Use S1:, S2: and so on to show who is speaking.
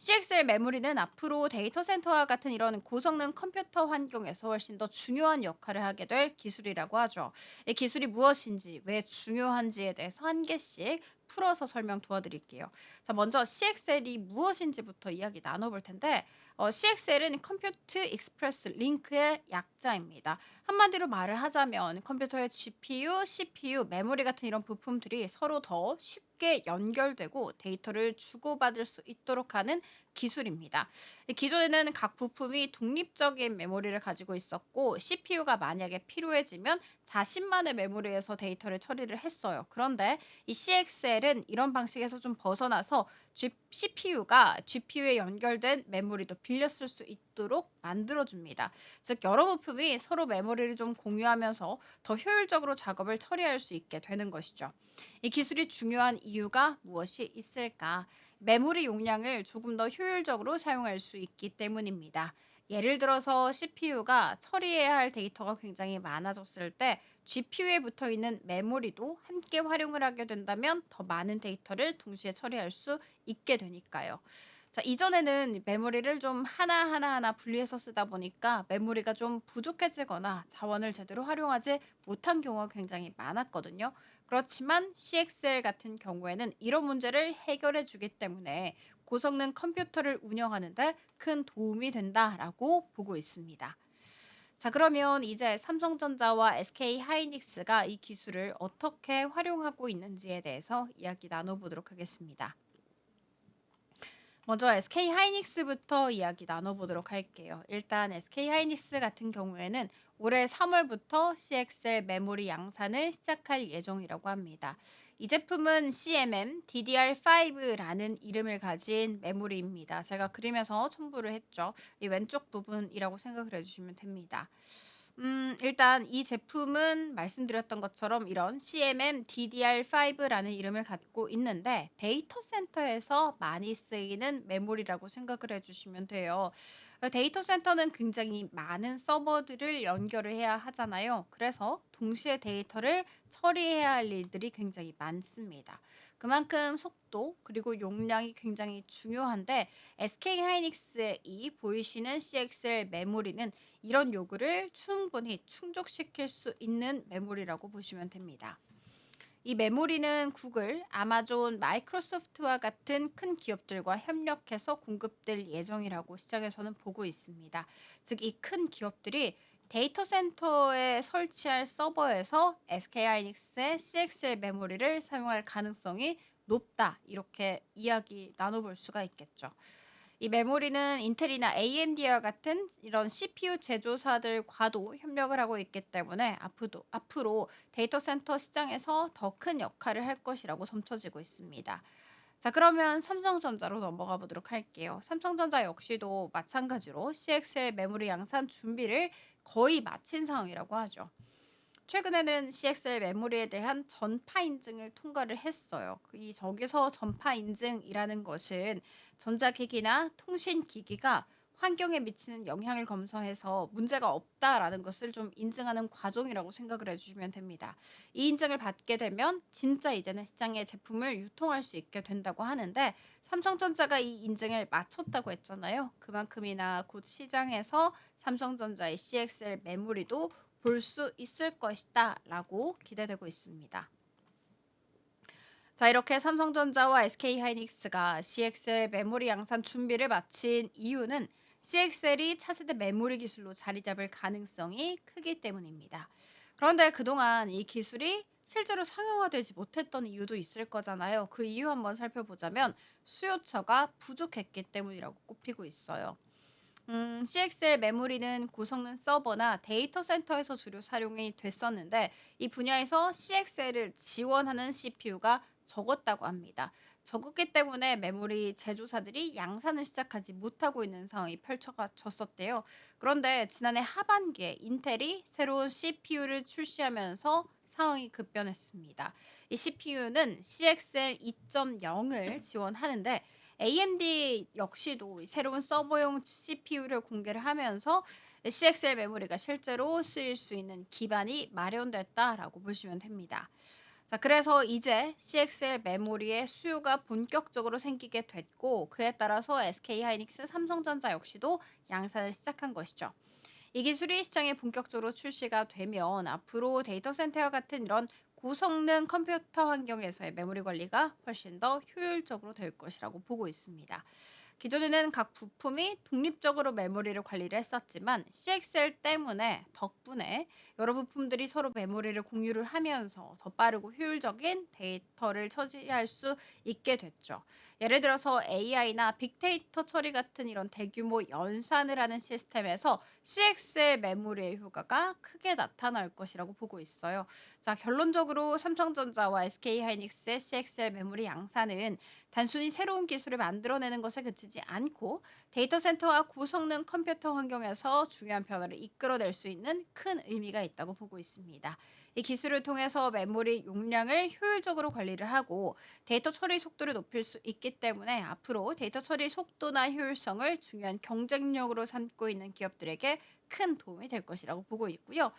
S1: CXL 메모리는 앞으로 데이터 센터와 같은 이런 고성능 컴퓨터 환경에서 훨씬 더 중요한 역할을 하게 될 기술이라고 하죠. 이 기술이 무엇인지, 왜 중요한지에 대해서 한 개씩 풀어서 설명 도와드릴게요. 자, 먼저 CXL이 무엇인지부터 이야기 나눠볼 텐데, CXL은 컴퓨트 익스프레스 링크의 약자입니다. 한마디로 말을 하자면 컴퓨터의 GPU, CPU, 메모리 같은 이런 부품들이 서로 더 쉽게 연결되고 데이터를 주고받을 수 있도록 하는 기술입니다. 기존에는 각 부품이 독립적인 메모리를 가지고 있었고 CPU가 만약에 필요해지면 자신만의 메모리에서 데이터를 처리를 했어요. 그런데 이 CXL은 이런 방식에서 좀 벗어나서 CPU가 GPU에 연결된 메모리도 빌려 쓸 수 있도록 만들어줍니다. 즉 여러 부품이 서로 메모리를 좀 공유하면서 더 효율적으로 작업을 처리할 수 있게 되는 것이죠. 이 기술이 중요한 이유가 무엇이 있을까? 메모리 용량을 조금 더 효율적으로 사용할 수 있기 때문입니다. 예를 들어서 CPU가 처리해야 할 데이터가 굉장히 많아졌을 때 GPU에 붙어 있는 메모리도 함께 활용을 하게 된다면 더 많은 데이터를 동시에 처리할 수 있게 되니까요. 자, 이전에는 메모리를 좀 하나하나 분리해서 쓰다 보니까 메모리가 좀 부족해지거나 자원을 제대로 활용하지 못한 경우가 굉장히 많았거든요. 그렇지만 CXL 같은 경우에는 이런 문제를 해결해 주기 때문에 고성능 컴퓨터를 운영하는데 큰 도움이 된다라고 보고 있습니다. 자, 그러면 이제 삼성전자와 SK 하이닉스가 이 기술을 어떻게 활용하고 있는지에 대해서 이야기 나눠보도록 하겠습니다. 먼저 SK 하이닉스부터 이야기 나눠보도록 할게요. 일단 SK 하이닉스 같은 경우에는 올해 3월부터 CXL 메모리 양산을 시작할 예정이라고 합니다. 이 제품은 CMM DDR5라는 이름을 가진 메모리입니다. 제가 그림에서 첨부를 했죠. 이 왼쪽 부분이라고 생각을 해주시면 됩니다. 일단 이 제품은 말씀드렸던 것처럼 이런 CMM DDR5라는 이름을 갖고 있는데 데이터 센터에서 많이 쓰이는 메모리라고 생각을 해주시면 돼요. 데이터 센터는 굉장히 많은 서버들을 연결을 해야 하잖아요. 그래서 동시에 데이터를 처리해야 할 일들이 굉장히 많습니다. 그만큼 속도 그리고 용량이 굉장히 중요한데 SK 하이닉스의 이 보이시는 CXL 메모리는 이런 요구를 충분히 충족시킬 수 있는 메모리라고 보시면 됩니다. 이 메모리는 구글, 아마존, 마이크로소프트와 같은 큰 기업들과 협력해서 공급될 예정이라고 시장에서는 보고 있습니다. 즉, 이 큰 기업들이 데이터 센터에 설치할 서버에서 SK하이닉스의 CXL 메모리를 사용할 가능성이 높다. 이렇게 이야기 나눠볼 수가 있겠죠. 이 메모리는 인텔이나 AMD와 같은 이런 CPU 제조사들과도 협력을 하고 있기 때문에 앞으로 데이터 센터 시장에서 더 큰 역할을 할 것이라고 점쳐지고 있습니다. 자, 그러면 삼성전자로 넘어가 보도록 할게요. 삼성전자 역시도 마찬가지로 CXL 메모리 양산 준비를 거의 마친 상황이라고 하죠. 최근에는 CXL 메모리에 대한 전파 인증을 통과를 했어요. 이 저기서 전파 인증이라는 것은 전자기기나 통신기기가 환경에 미치는 영향을 검사해서 문제가 없다라는 것을 좀 인증하는 과정이라고 생각을 해주시면 됩니다. 이 인증을 받게 되면 진짜 이제는 시장에 제품을 유통할 수 있게 된다고 하는데 삼성전자가 이 인증을 마쳤다고 했잖아요. 그만큼이나 곧 시장에서 삼성전자의 CXL 메모리도 볼 수 있을 것이다라고 기대되고 있습니다. 자, 이렇게 삼성전자와 SK하이닉스가 CXL 메모리 양산 준비를 마친 이유는 CXL이 차세대 메모리 기술로 자리 잡을 가능성이 크기 때문입니다. 그런데 그동안 이 기술이 실제로 상용화되지 못했던 이유도 있을 거잖아요. 그 이유 한번 살펴보자면 수요처가 부족했기 때문이라고 꼽히고 있어요. CXL 메모리는 고성능 서버나 데이터 센터에서 주로 사용이 됐었는데 이 분야에서 CXL을 지원하는 CPU가 적었다고 합니다. 적었기 때문에 메모리 제조사들이 양산을 시작하지 못하고 있는 상황이 펼쳐졌었대요. 그런데 지난해 하반기에 인텔이 새로운 CPU를 출시하면서 상황이 급변했습니다. 이 CPU는 CXL 2.0을 지원하는데 AMD 역시도 새로운 서버용 CPU를 공개를 하면서 CXL 메모리가 실제로 쓰일 수 있는 기반이 마련됐다라고 보시면 됩니다. 자, 그래서 이제 CXL 메모리의 수요가 본격적으로 생기게 됐고, 그에 따라서 SK하이닉스, 삼성전자 역시도 양산을 시작한 것이죠. 이 기술이 시장에 본격적으로 출시가 되면 앞으로 데이터 센터와 같은 이런 고성능 컴퓨터 환경에서의 메모리 관리가 훨씬 더 효율적으로 될 것이라고 보고 있습니다. 기존에는 각 부품이 독립적으로 메모리를 관리를 했었지만 CXL 때문에 덕분에 여러 부품들이 서로 메모리를 공유를 하면서 더 빠르고 효율적인 데이터를 처리할 수 있게 됐죠. 예를 들어서 AI나 빅데이터 처리 같은 이런 대규모 연산을 하는 시스템에서 CXL 메모리의 효과가 크게 나타날 것이라고 보고 있어요. 자, 결론적으로 삼성전자와 SK하이닉스의 CXL 메모리 양산은 단순히 새로운 기술을 만들어내는 것에 그치지 않고 데이터 센터와 고성능 컴퓨터 환경에서 중요한 변화를 이끌어낼 수 있는 큰 의미가 있다고 보고 있습니다. 이 기술을 통해서 메모리 용량을 효율적으로 관리를 하고 데이터 처리 속도를 높일 수 있기 때문에 앞으로 데이터 처리 속도나 효율성을 중요한 경쟁력으로 삼고 있는 기업들에게 큰 도움이 될 것이라고 보고 있고요.